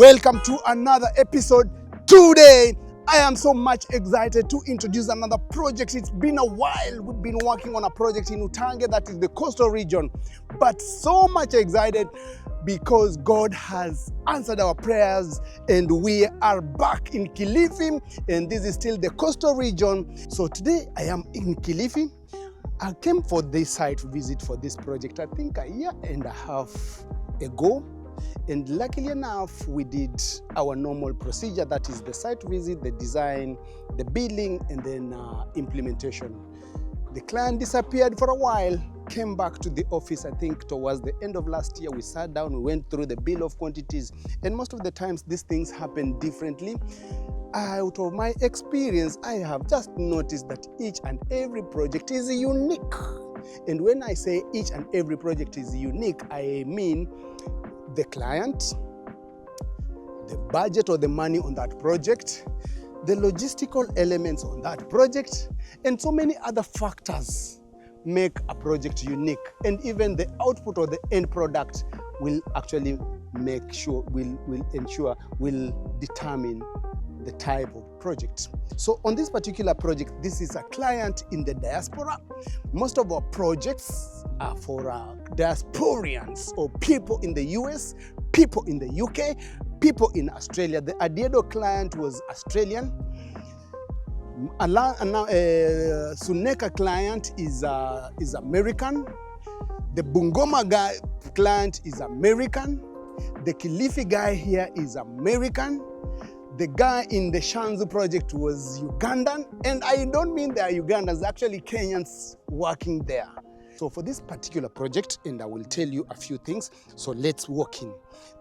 Welcome to another episode. Today, I am so much excited to introduce another project. It's been a while. We've been working on a project in Utange, that is the coastal region, but so much excited because God has answered our prayers and we are back in KILIFI, and this is still the coastal region. So today I am in KILIFI. I came for this site visit for this project, I think a year and a half ago. And luckily enough, we did our normal procedure, that is the site visit, the design, the billing, and then implementation. The client disappeared for a while, came back to the office, I think towards the end of last year. We sat down, we went through the bill of quantities, and most of the times these things happen differently. Out of my experience, I have just noticed that each and every project is unique. And when I say each and every project is unique, I mean the client, the budget or the money on that project, the logistical elements on that project, and so many other factors make a project unique. And even the output or the end product will actually will determine the type of project. So on this particular project, this is a client in the diaspora. Most of our projects are for diasporians or people in the US, people in the UK, people in Australia. The Adiedo client was Australian. Suneka client is American. The Bungoma guy client is American. The KILIFI guy here is American. The guy in the Shanzu project was Ugandan, and I don't mean they are Ugandans, actually Kenyans working there. So for this particular project, and I will tell you a few things, so let's walk in.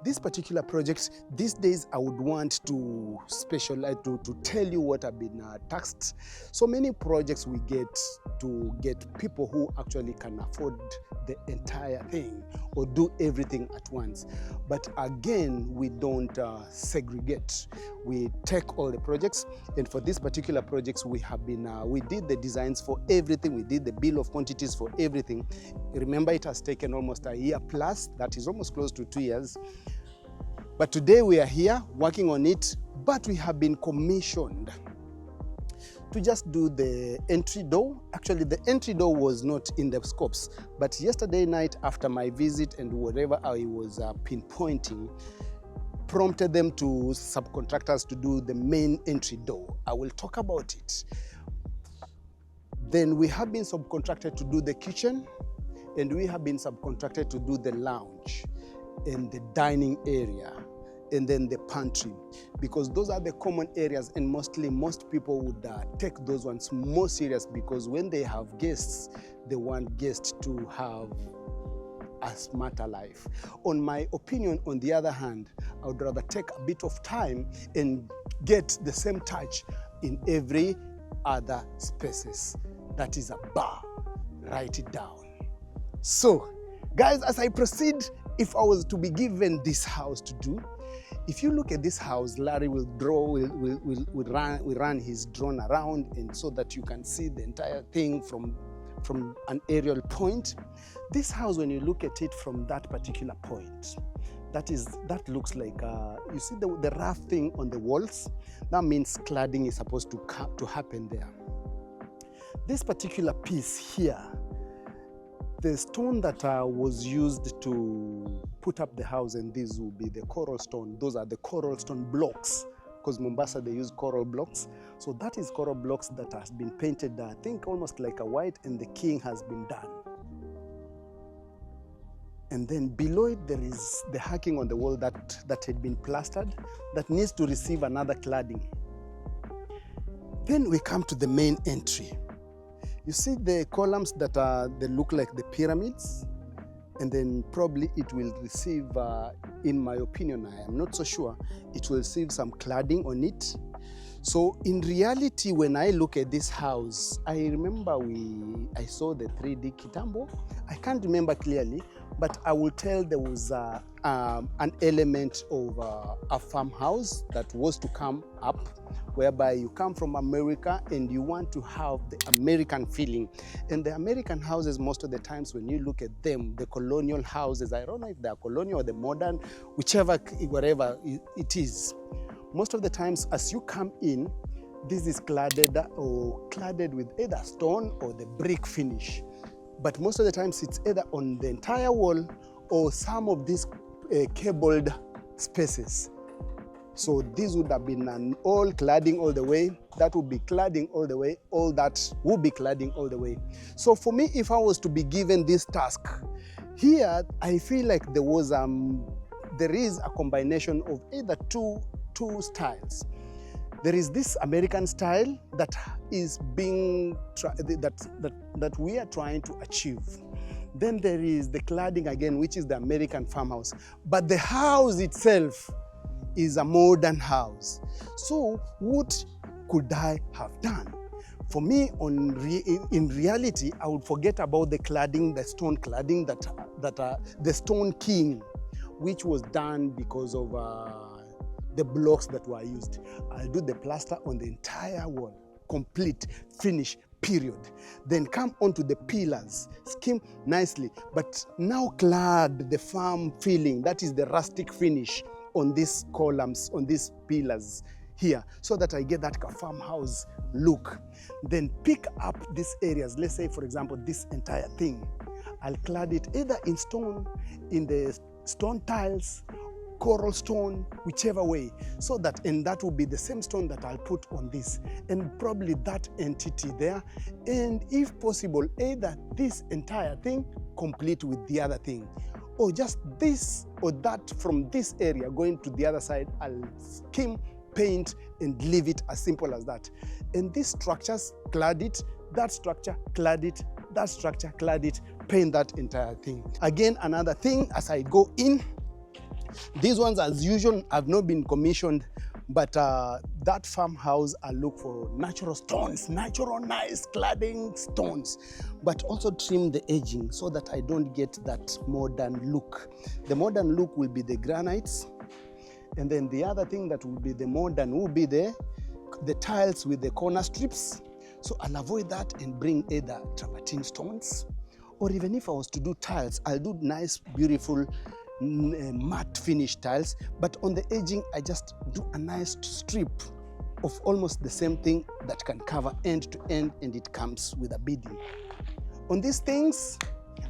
This particular project, these days I would want to specialize, to tell you what I've been taxed. So many projects we get to get people who actually can afford the entire thing or do everything at once. But again, we don't segregate. We take all the projects, and for this particular projects, we have been, we did the designs for everything. We did the bill of quantities for everything. Remember, it has taken almost a year plus, that is almost close to 2 years. But today we are here working on it, but we have been commissioned to just do the entry door. Actually, the entry door was not in the scopes, but yesterday night after my visit and whatever I was pinpointing, prompted them to subcontractors to do the main entry door. I will talk about it. Then we have been subcontracted to do the kitchen, and we have been subcontracted to do the lounge and the dining area, and then the pantry, because those are the common areas, and mostly most people would take those ones more serious, because when they have guests, they want guests to have a smarter life. On my opinion, on the other hand, I would rather take a bit of time and get the same touch in every other spaces. That is a bar. Write it down. So, guys, as I proceed, if I was to be given this house to do, if you look at this house, Larry will run his drone around, and so that you can see the entire thing from an aerial point. This house, when you look at it from that particular point, that looks like, you see the rough thing on the walls? That means cladding is supposed to happen there. This particular piece here, the stone that was used to put up the house, and these will be the coral stone. Those are the coral stone blocks, because Mombasa, they use coral blocks. So that is coral blocks that has been painted, I think almost like a white, and the king has been done. And then below it, there is the hacking on the wall that had been plastered, that needs to receive another cladding. Then we come to the main entry. You see the columns that they look like the pyramids, and then probably it will receive, in my opinion, I am not so sure, it will receive some cladding on it. So in reality, when I look at this house, I remember I saw the 3D Kitambo. I can't remember clearly, but I will tell there was an element of a farmhouse that was to come up, whereby you come from America and you want to have the American feeling. And the American houses, most of the times when you look at them, the colonial houses, I don't know if they are colonial or the modern, whatever it is, most of the times as you come in, this is cladded with either stone or the brick finish. But most of the times it's either on the entire wall or some of these cabled spaces. So this would have been an all cladding all the way, that would be cladding all the way, all that would be cladding all the way. So for me, if I was to be given this task, here I feel like there is a combination of either two styles. There is this American style that is being that we are trying to achieve. Then there is the cladding again, which is the American farmhouse. But the house itself is a modern house. So what could I have done? For me, in reality, I would forget about the cladding, the stone cladding, the stone king, which was done because of the blocks that were used. I'll do the plaster on the entire wall, complete, finish, period. Then come onto the pillars, skim nicely, but now clad the farm feeling, that is the rustic finish on these columns, on these pillars here, so that I get that farmhouse look. Then pick up these areas, let's say for example, this entire thing. I'll clad it either in stone, in the stone tiles, coral stone, whichever way, so that, and that will be the same stone that I'll put on this, and probably that entity there, and if possible, either this entire thing complete with the other thing, or just this or that from this area going to the other side. I'll skim, paint, and leave it as simple as that. And these structures, clad it, that structure, clad it, that structure, clad it, paint that entire thing. Again, another thing as I go in, these ones, as usual, have not been commissioned, but that farmhouse, I look for natural stones, natural nice cladding stones, but also trim the edging so that I don't get that modern look. The modern look will be the granites, and then the other thing that will be the modern will be the tiles with the corner strips. So I'll avoid that and bring either travertine stones, or even if I was to do tiles, I'll do nice, beautiful matte finish tiles, but on the edging I just do a nice strip of almost the same thing that can cover end to end, and it comes with a beading. On these things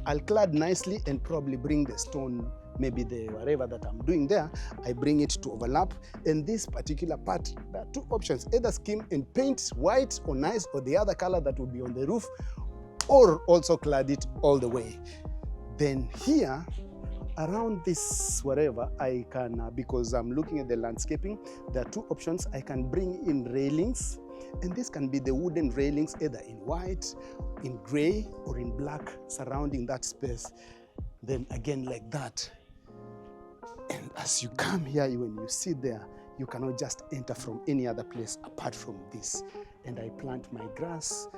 I'll clad nicely and probably bring the stone, maybe the whatever that I'm doing there, I bring it to overlap. And this particular part, there are two options, either skim and paint white or nice, or the other color that would be on the roof, or also clad it all the way. Then here around this whatever, I can, because I'm looking at the landscaping, there are two options. I can bring in railings, and this can be the wooden railings, either in white, in gray, or in black, surrounding that space. Then again like that. And as you come here, when you sit there, you cannot just enter from any other place apart from this. And I plant my grass,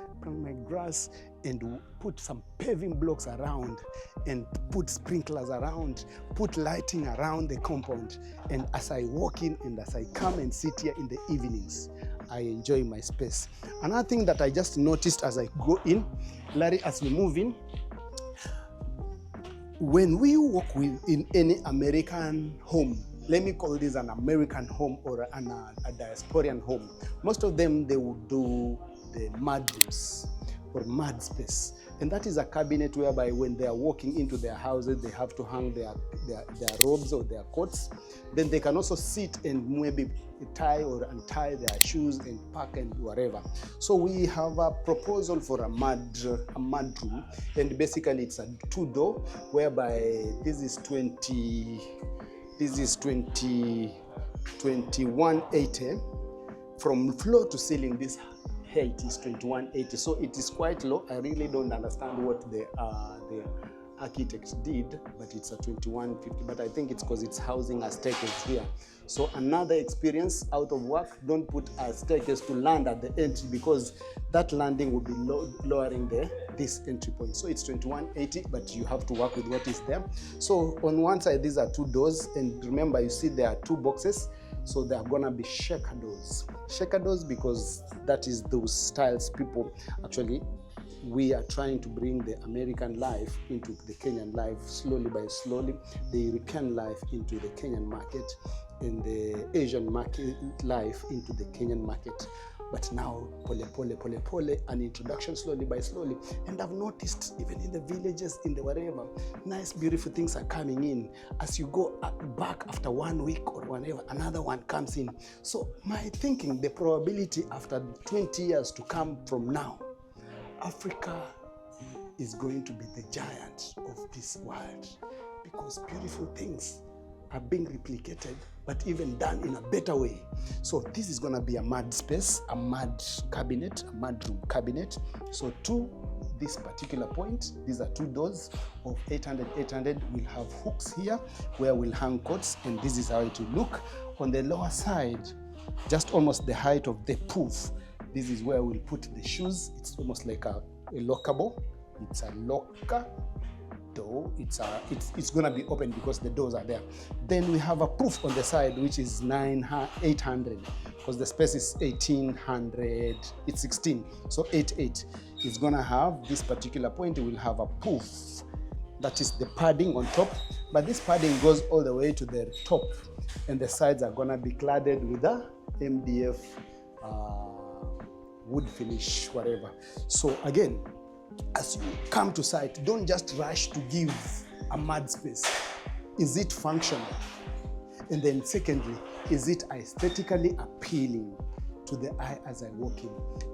and put some paving blocks around, and put sprinklers around, put lighting around the compound. And as I walk in and as I come and sit here in the evenings, I enjoy my space. Another thing that I just noticed as I go in, Larry, as we move in, when we walk in any American home, let me call this an American home or a diasporian home, most of them, they would do the mudrooms or mud space. And that is a cabinet whereby when they are walking into their houses, they have to hang their robes or their coats. Then they can also sit and maybe tie or untie their shoes and pack and whatever. So we have a proposal for a mudroom, and basically it's a two-door whereby this is 2180 from floor to ceiling. This height is 2180, so it is quite low. I really don't understand what the architect did, but it's a 2150, but I think it's because it's housing a staircase here. So another experience out of work, don't put a staircase to land at the entry, because that landing will be lowering this entry point. So it's 2180, but you have to work with what is there. So on one side, these are 2 doors, and remember, you see there are 2 boxes. So they are gonna be shaker doors. Shaker doors, because that is those styles people actually, we are trying to bring the American life into the Kenyan life slowly by slowly, the European life into the Kenyan market, and the Asian market life into the Kenyan market. But now, pole, an introduction slowly by slowly. And I've noticed even in the villages, in the wherever, nice, beautiful things are coming in. As you go back after 1 week or whatever, another one comes in. So my thinking, the probability after 20 years to come from now, Africa is going to be the giant of this world, because beautiful things are being replicated, but even done in a better way. So this is going to be a mud space, a mud cabinet, a mudroom cabinet. So to this particular point, these are 2 doors of 800. We'll have hooks here where we'll hang coats, and this is how it will look. On the lower side, just almost the height of the poof, this is where we'll put the shoes. It's almost like a lockable. It's a locker door. It's gonna be open because the doors are there. Then we have a poof on the side, which is 800, because the space is 1800. It's 16, so 88. It's gonna have this particular point. It will have a poof. That is the padding on top, but this padding goes all the way to the top, and the sides are gonna be cladded with a MDF. Wood finish, whatever. So again, as you come to site, don't just rush to give a mud space. Is it functional? And then secondly, is it aesthetically appealing to the eye as I walk in?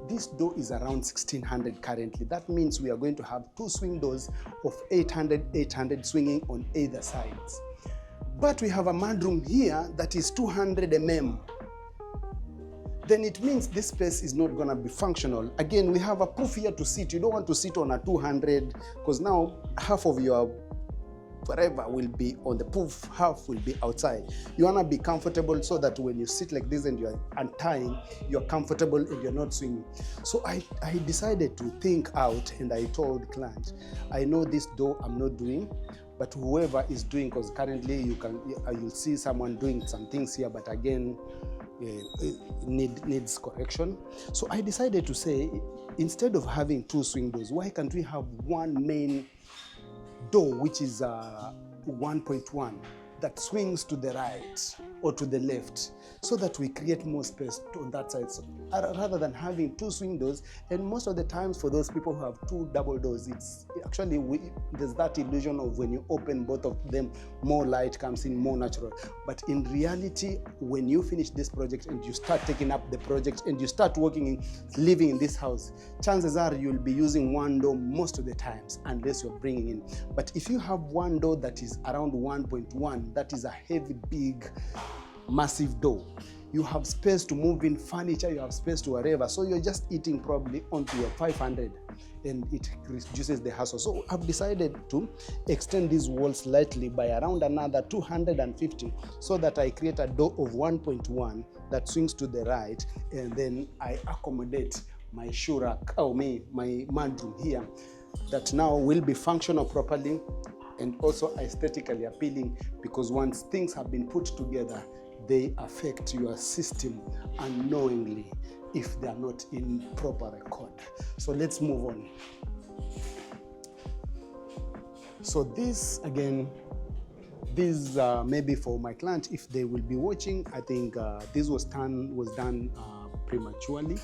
This door is around 1600 currently. That means we are going to have 2 swing doors of 800 swinging on either sides. But we have a mudroom here that is 200 mm. Then it means this space is not going to be functional. Again, we have a poof here to sit. You don't want to sit on a 200, because now half of your whatever will be on the poof, half will be outside. You want to be comfortable so that when you sit like this and you're untying, you're comfortable and you're not swinging. So I decided to think out, and I told the client, I know this door I'm not doing, but whoever is doing, because currently you'll see someone doing some things here, but again, needs correction. So I decided to say, instead of having 2 swing doors, why can't we have one main door, which is 1.1, that swings to the right or to the left, so that we create more space on that side, so, rather than having 2 swing doors. And most of the times, for those people who have 2 double doors, it's actually there's that illusion of when you open both of them, more light comes in, more natural. But in reality, when you finish this project and you start taking up the project and you start living in this house, chances are you'll be using 1 door most of the times, unless you're bringing in. But if you have 1 door that is around 1.1, that is a heavy, big, massive door. You have space to move in furniture, you have space to whatever. So you're just eating probably onto your 500, and it reduces the hassle. So I've decided to extend these walls slightly by around another 250, so that I create a door of 1.1 that swings to the right, and then I accommodate my shoe rack, my mudroom here, that now will be functional properly and also aesthetically appealing, because once things have been put together, they affect your system unknowingly if they are not in proper record. So let's move on. So this, again, this maybe for my client, if they will be watching, I think this was done prematurely.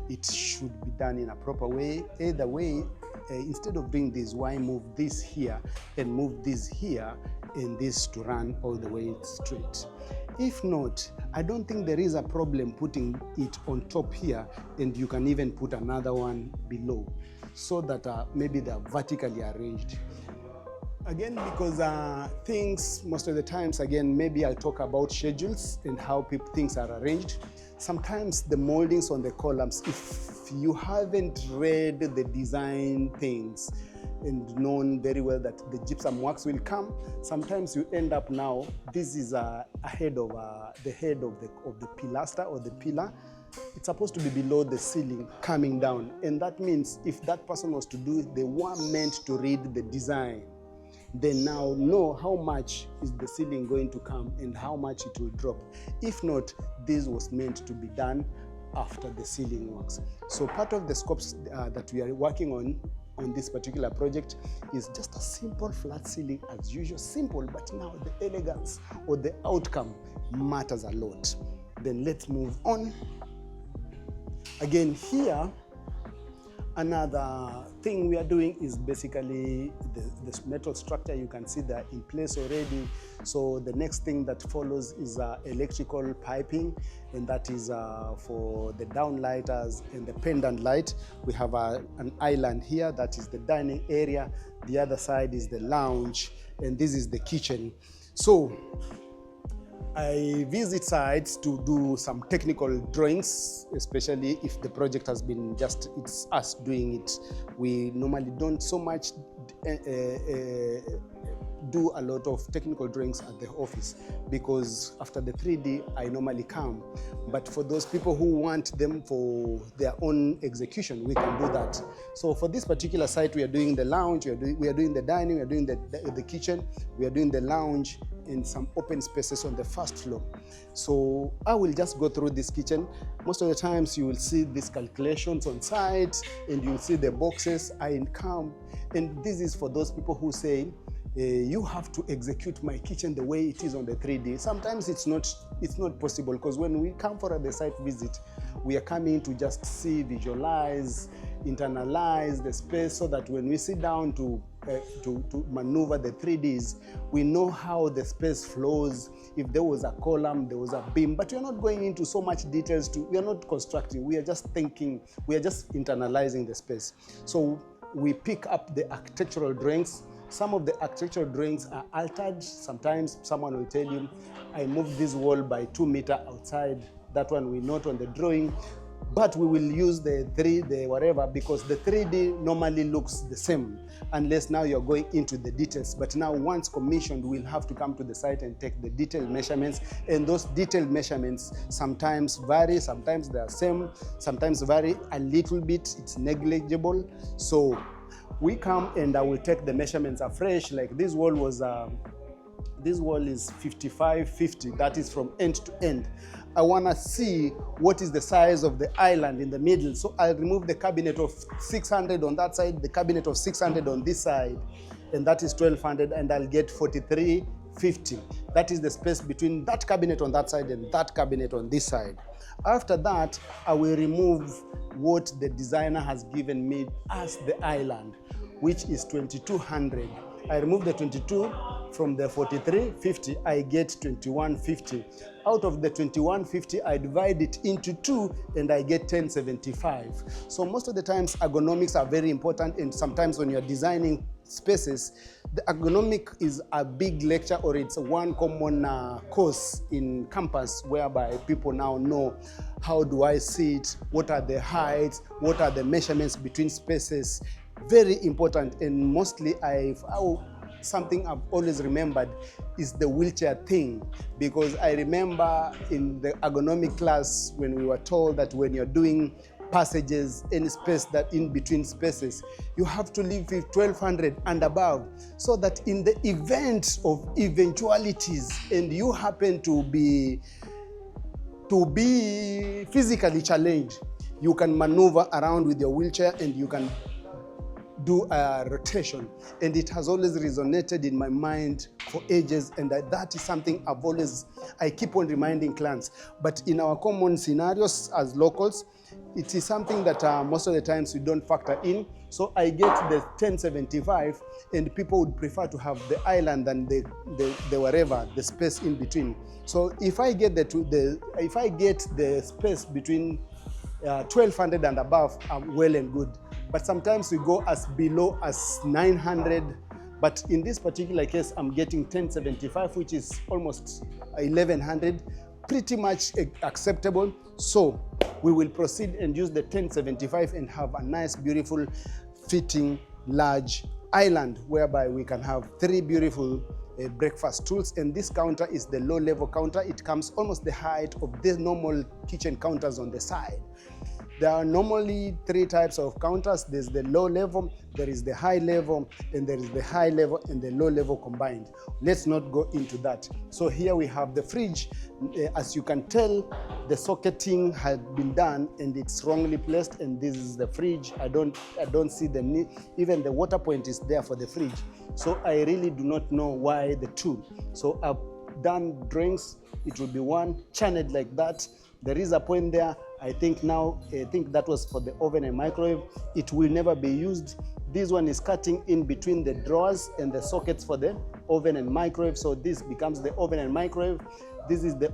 It should be done in a proper way. Either way, instead of doing this, why move this here and move this here, and this to run all the way straight? If not, I don't think there is a problem putting it on top here, and you can even put another one below, so that maybe they're vertically arranged. Again, because things, most of the times, again, maybe I'll talk about schedules and how things are arranged. Sometimes the moldings on the columns, if you haven't read the design things and known very well that the gypsum works will come, sometimes you end up now, this is the head of the pilaster or the pillar. It's supposed to be below the ceiling coming down, and that means if that person was to do it, they were meant to read the design. They now know how much is the ceiling going to come and how much it will drop. If not, this was meant to be done after the ceiling works. So part of the scopes that we are working on this particular project is just a simple flat ceiling as usual, simple, but now the elegance or the outcome matters a lot. Then let's move on. Again here, another thing we are doing is basically the metal structure. You can see that in place already. So the next thing that follows is electrical piping, and that is for the downlighters and the pendant light. We have an island here, that is the dining area. The other side is the lounge, and this is the kitchen. So I visit sites to do some technical drawings, especially if the project has been it's us doing it. We normally don't so much do a lot of technical drawings at the office, because after the 3D I normally come. But for those people who want them for their own execution, we can do that. So for this particular site, we are doing the lounge, we are doing the dining, we are doing the kitchen, we are doing the lounge, and some open spaces on the first floor. So I will just go through this kitchen. Most of the times you will see these calculations on site, and you will see the boxes. I come, and this is for those people who say, you have to execute my kitchen the way it is on the 3D. Sometimes it's not possible, because when we come for the site visit, we are coming to just see, visualize, internalize the space, so that when we sit down to maneuver the 3Ds, we know how the space flows. If there was a column, there was a beam, but we are not going into so much details. We are not constructing, we are just thinking, we are just internalizing the space. So we pick up the architectural drawings. Some of the architectural drawings are altered. Sometimes someone will tell you, I moved this wall by 2 meters outside. That one we note on the drawing. But we will use the whatever, because the 3D normally looks the same, unless now you're going into the details. But now once commissioned, we'll have to come to the site and take the detailed measurements. And those detailed measurements sometimes vary, sometimes they're same, sometimes vary a little bit, it's negligible. So we come and I will take the measurements afresh. Like this wall was, this wall is 55-50, that is from end to end. I want to see what is the size of the island in the middle. So I'll remove the cabinet of 600 on that side, the cabinet of 600 on this side, and that is 1200, and I'll get 4350. That is the space between that cabinet on that side and that cabinet on this side. After that, I will remove what the designer has given me as the island, which is 2200. I remove the 22 from the 4350, I get 2150. Out of the 2150, I divide it into 2 and I get 1075. So most of the times ergonomics are very important, and sometimes when you're designing spaces, the ergonomic is a big lecture, or it's one common course in campus, whereby people now know, how do I sit, what are the heights, what are the measurements between spaces. Very important. And mostly something I've always remembered is the wheelchair thing, because I remember in the ergonomic class when we were told that when you're doing passages, any space that in between spaces, you have to leave with 1200 and above, so that in the event of eventualities and you happen to be physically challenged, you can maneuver around with your wheelchair and you can do a rotation. And it has always resonated in my mind for ages, and that is something I keep on reminding clients. But in our common scenarios as locals, it is something that most of the times we don't factor in. So I get the 1075, and people would prefer to have the island than the whatever, the space in between. So if I get the space between 1200 and above, I'm well and good. But sometimes we go as below as 900. But in this particular case, I'm getting 1075, which is almost 1100. pretty much acceptable. So we will proceed and use the 1075 and have a nice, beautiful, fitting, large island whereby we can have 3 beautiful breakfast stools. And this counter is the low level counter. It comes almost the height of the normal kitchen counters on the side. There are normally 3 types of counters. There's the low level, there is the high level, and there is the high level and the low level combined. Let's not go into that. So here we have the fridge. As you can tell, the socketing had been done and it's wrongly placed, and this is the fridge. I don't see the need. Even the water point is there for the fridge. So I really do not know why the 2. So I've done drawings. It will be 1 channeled like that. There is a point there. I think that was for the oven and microwave. It will never be used. This one is cutting in between the drawers and the sockets for the oven and microwave. So this becomes the oven and microwave. This is the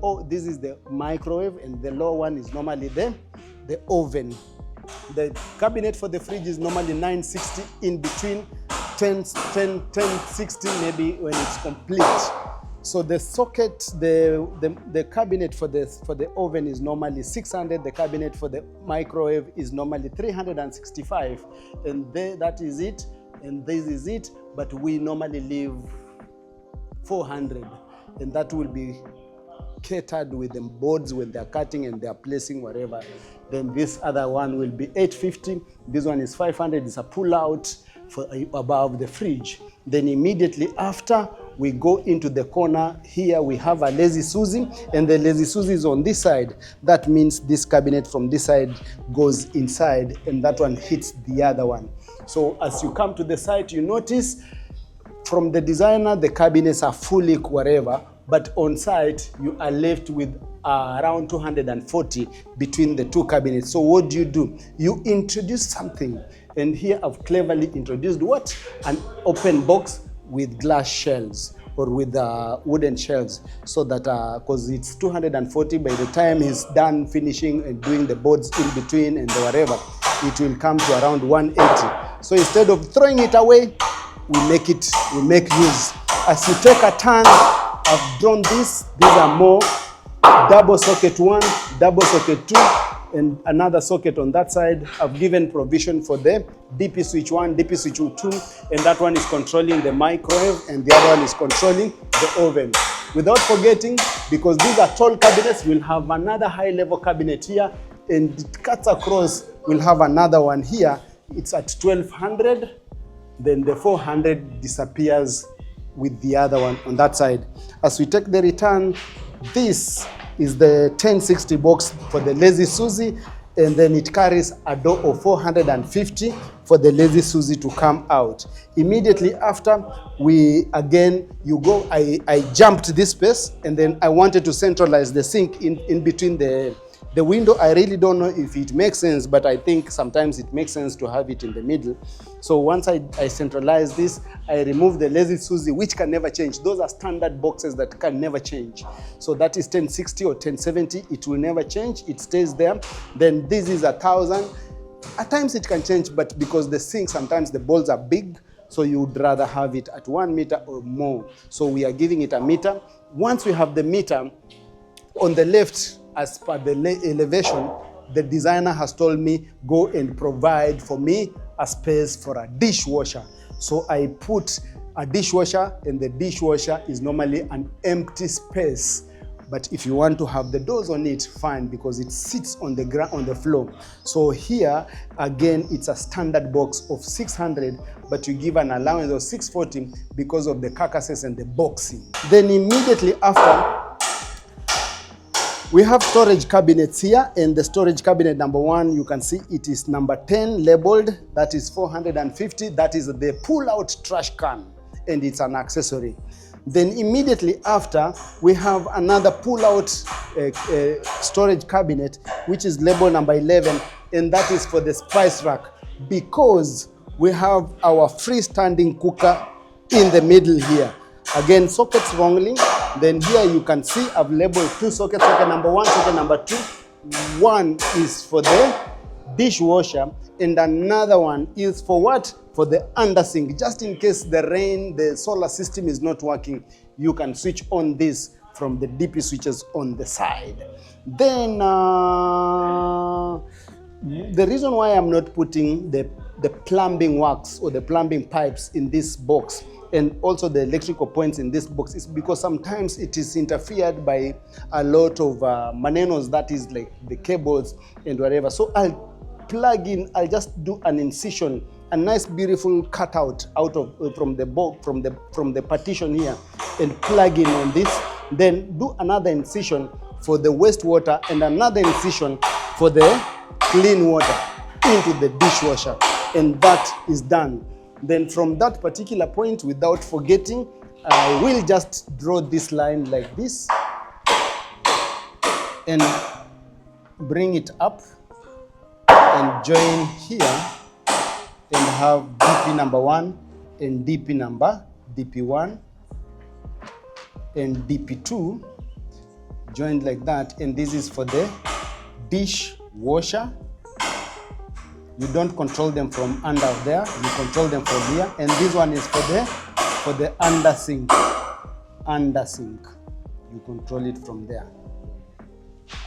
microwave, and the lower one is normally the oven. The cabinet for the fridge is normally 960, in between 1060 maybe when it's complete. So the socket, the cabinet for the oven is normally 600. The cabinet for the microwave is normally 365, and that is it. And this is it. But we normally leave 400, and that will be catered with the boards when they're cutting and they're placing whatever. Then this other one will be 850. This one is 500. It's a pull out for above the fridge. Then immediately after, we go into the corner. Here we have a lazy Susie, and the lazy Susie is on this side. That means this cabinet from this side goes inside, and that one hits the other one. So as you come to the site, you notice from the designer, the cabinets are fully whatever, but on site, you are left with around 240 between the 2 cabinets. So what do? You introduce something. And here I've cleverly introduced what? An open box with glass shelves or with wooden shelves, so that because it's 240, by the time he's done finishing and doing the boards in between and the whatever, it will come to around 180. So instead of throwing it away, we make use. As you take a turn, I've drawn this. These are more double socket 1, double socket 2, and another socket on that side. I've given provision for the DP switch 1, DP switch 2, and that one is controlling the microwave, and the other one is controlling the oven. Without forgetting, because these are tall cabinets, we'll have another high level cabinet here, and it cuts across, we'll have another one here. It's at 1200, then the 400 disappears with the other one on that side. As we take the return, this is the 1060 box for the lazy Susie, and then it carries a door of 450 for the lazy Susie to come out. Immediately after, I jumped this space, and then I wanted to centralize the sink in between the window. I really don't know if it makes sense, but I think sometimes it makes sense to have it in the middle. So once I centralize this, I remove the lazy Susie, which can never change. Those are standard boxes that can never change. So that is 1060 or 1070. It will never change. It stays there. Then this is 1000. At times it can change, but because the sink, sometimes the balls are big, so you would rather have it at 1 meter or more. So we are giving it a meter. Once we have the meter, on the left, as per the elevation, the designer has told me, go and provide for me a space for a dishwasher. So I put a dishwasher, and the dishwasher is normally an empty space. But if you want to have the doors on it, fine, because it sits on the ground, on the floor. So here, again, it's a standard box of 600, but you give an allowance of 640 because of the carcasses and the boxing. Then immediately after, we have storage cabinets here, and the storage cabinet number 1, you can see it is number 10 labeled. That is 450. That is the pull-out trash can, and it's an accessory. Then immediately after, we have another pull-out storage cabinet, which is labeled number 11, and that is for the spice rack, because we have our freestanding cooker in the middle here. Again, sockets wrongly. Then here you can see I've labeled 2 sockets, socket number 1, socket number 2. One is for the dishwasher, and another one is for what? For the undersink. Just in case the solar system is not working, you can switch on this from the DP switches on the side. Then the reason why I'm not putting the plumbing works or the plumbing pipes in this box and also the electrical points in this box is because sometimes it is interfered by a lot of manenos, that is like the cables and whatever. So I'll plug in, I'll just do an incision, a nice beautiful cutout out of from the box, from the partition here, and plug in on this. Then do another incision for the wastewater and another incision for the clean water into the dishwasher, and that is done. Then from that particular point, without forgetting, I will just draw this line like this and bring it up and join here and have DP number 1 and DP1 and DP2 joined like that, and this is for the dishwasher. You don't control them from under there, you control them from here, and this one is for the under sink. You control it from there.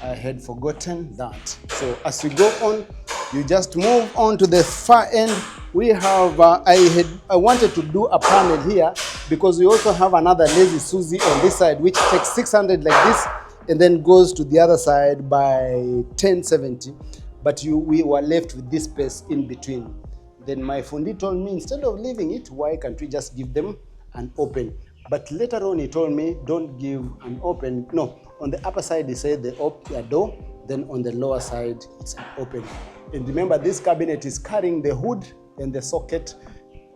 I had forgotten that. So as you go on, you just move on to the far end. We have I wanted to do a panel here because we also have another Lazy Susie on this side, which takes 600 like this and then goes to the other side by 1070. But we were left with this space in between. Then my fundi told me, instead of leaving it, why can't we just give them an open? But later on he told me, don't give an open. No, on the upper side he said the door, then on the lower side it's an open. And remember, this cabinet is carrying the hood and the socket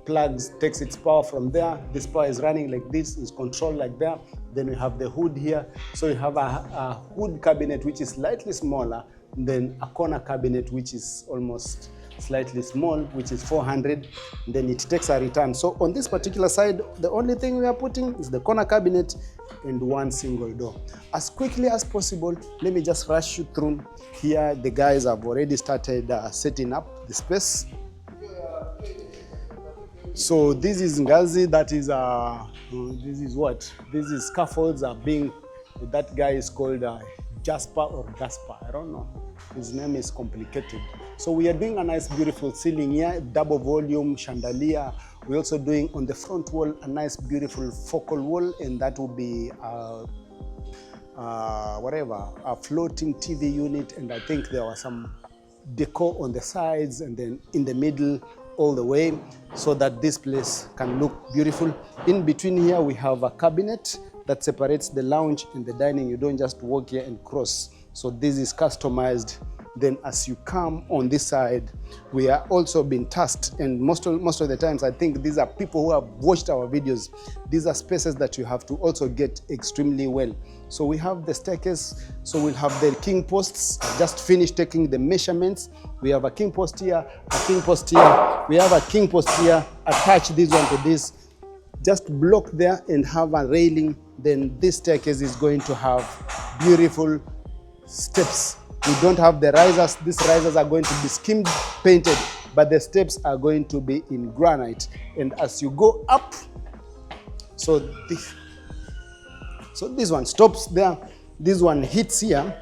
plugs, takes its power from there. This power is running like this, is controlled like that. Then we have the hood here. So we have a hood cabinet which is slightly smaller, then a corner cabinet which is almost slightly small, which is 400. Then it takes a return. So on this particular side, the only thing we are putting is the corner cabinet and one single door. As quickly as possible, let me just rush you through. Here the guys have already started setting up the space. So this is Ngazi, that is this is what? This is scaffolds are being, that guy is called Jasper or Gaspar, I don't know. His name is complicated. So we are doing a nice beautiful ceiling here, double volume chandelier. We're also doing on the front wall a nice beautiful focal wall, and that will be a floating TV unit, and I think there was some decor on the sides and then in the middle all the way, so that this place can look beautiful. In between here we have a cabinet that separates the lounge and the dining. You don't just walk here and cross. So this is customized. Then as you come on this side, we are also being tasked, and most of the times I think these are people who have watched our videos. These are spaces that you have to also get extremely well. So we have the staircase, so we'll have the king posts. I just finished taking the measurements. We have a king post here, a king post here. We have a king post here. Attach this one to this. Just block there and have a railing. Then this staircase is going to have beautiful steps. We don't have the risers. These risers are going to be skim painted, but the steps are going to be in granite. And as you go up, so this one stops there. This one hits here.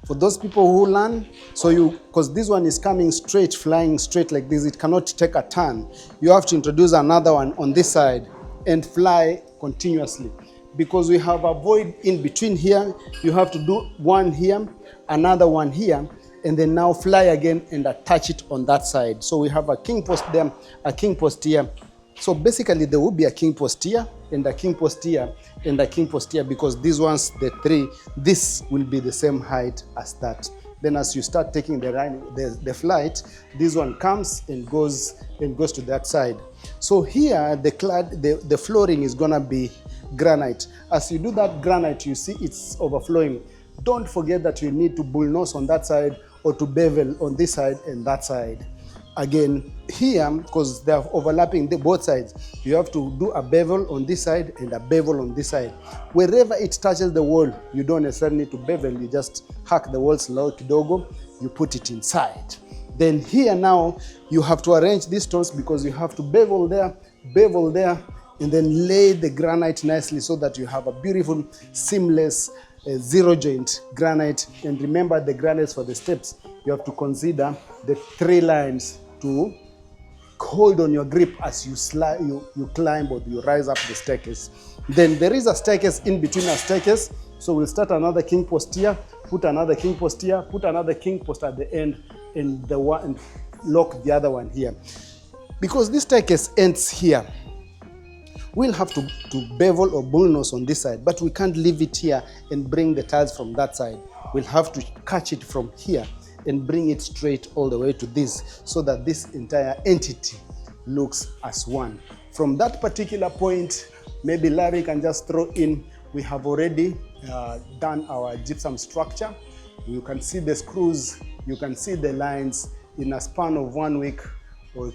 For those people who learn, because this one is coming straight, flying straight like this, it cannot take a turn. You have to introduce another one on this side and fly continuously. Because we have a void in between here, you have to do one here, another one here, and then now fly again and attach it on that side. So we have a king post there, a king post here. So basically there will be a king post here, and a king post here, and a king post here, because these ones, the three, this will be the same height as that. Then as you start taking the flight, this one comes and goes to that side. So here the flooring is gonna be granite. As you do that granite, you see it's overflowing. Don't forget that you need to bull nose on that side or to bevel on this side and that side. Again, here, because they're overlapping both sides, you have to do a bevel on this side and a bevel on this side. Wherever it touches the wall, you don't necessarily need to bevel. You just hack the walls low kidogo, you put it inside. Then here now, you have to arrange these stones because you have to bevel there, and then lay the granite nicely so that you have a beautiful, seamless, zero joint granite. And remember the granites for the steps, you have to consider the 3 lines to hold on your grip as you climb or you rise up the staircase. Then there is a staircase in between a staircase, so we'll start another king post here, put another king post here, put another king post at the end, and lock the other one here. Because this staircase ends here, we'll have to bevel or bullnose on this side, but we can't leave it here and bring the tiles from that side. We'll have to catch it from here and bring it straight all the way to this, so that this entire entity looks as one. From that particular point, maybe Larry can just throw in, we have already done our gypsum structure. You can see the screws, you can see the lines. In a span of 1 week or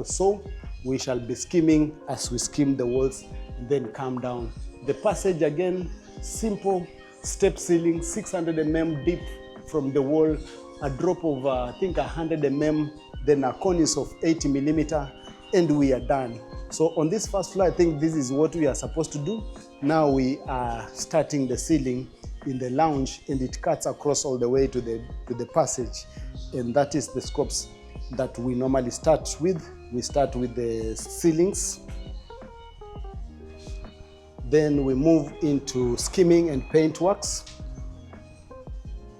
so, we shall be skimming as we skim the walls and then come down. The passage again, simple step ceiling, 600 mm deep from the wall, a drop of I think 100 mm, then a cornice of 80 mm, and we are done. So on this first floor, I think this is what we are supposed to do. Now we are starting the ceiling in the lounge, and it cuts across all the way to the passage, and that is the scopes that we normally start with. We start with the ceilings, then we move into skimming and paint works.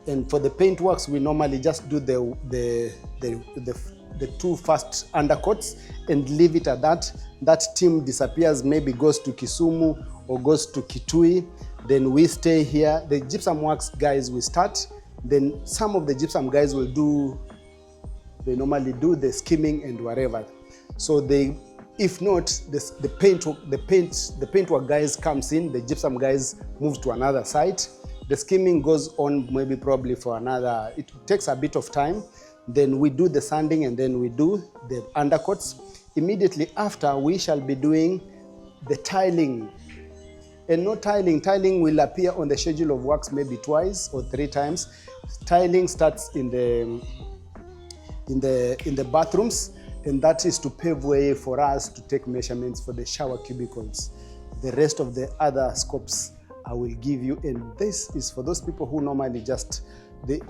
And for the paint works, we normally just do the 2 first undercoats and leave it at that. That team disappears, maybe goes to Kisumu or goes to Kitui. Then we stay here. The gypsum works guys will start. Then some of the gypsum guys will they normally do the skimming and whatever. So if not, the paint work guys comes in, the gypsum guys move to another site. The skimming goes on maybe probably for another, it takes a bit of time. Then we do the sanding, and then we do the undercoats. Immediately after, we shall be doing the tiling. And no tiling will appear on the schedule of works maybe 2 or 3 times. Tiling starts in the bathrooms, and that is to pave way for us to take measurements for the shower cubicles. The rest of the other scopes I will give you, and this is for those people who normally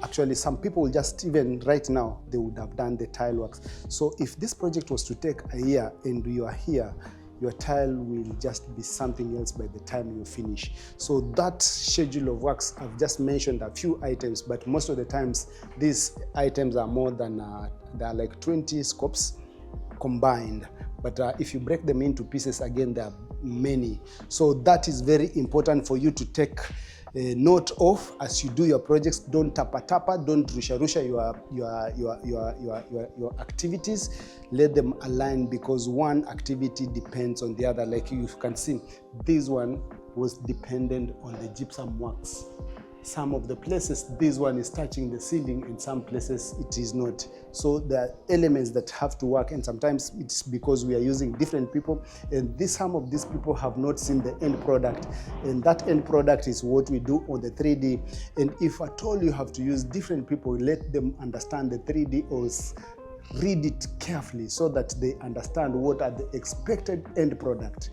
actually some people just, even right now, they would have done the tile works. So if this project was to take a year and you are here, your tile will just be something else by the time you finish. So that schedule of works, I've just mentioned a few items, but most of the times these items are more than, there are like 20 scopes combined. But if you break them into pieces, again, there are many. So that is very important for you to take note of as you do your projects. Don't tapa, don't rusha your activities. Let them align, because one activity depends on the other. Like you can see, this one was dependent on the gypsum works. Some of the places, this one is touching the ceiling, in some places it is not. So there are elements that have to work, and sometimes it's because we are using different people, and some of these people have not seen the end product, and that end product is what we do on the 3D. And if at all you have to use different people, let them understand the 3D, or read it carefully so that they understand what are the expected end product.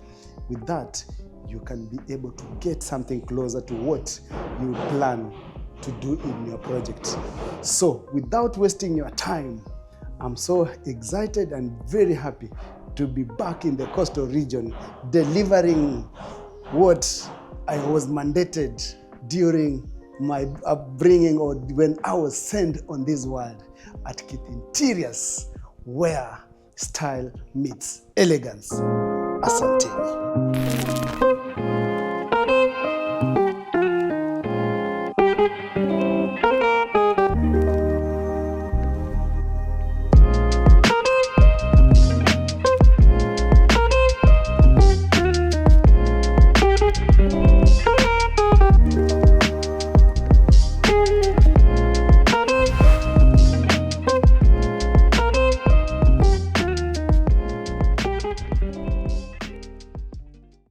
With that, you can be able to get something closer to what you plan to do in your project. So without wasting your time, I'm so excited and very happy to be back in the coastal region, delivering what I was mandated during my upbringing, or when I was sent on this world, at Kit Interiors, where style meets elegance. Asanteni.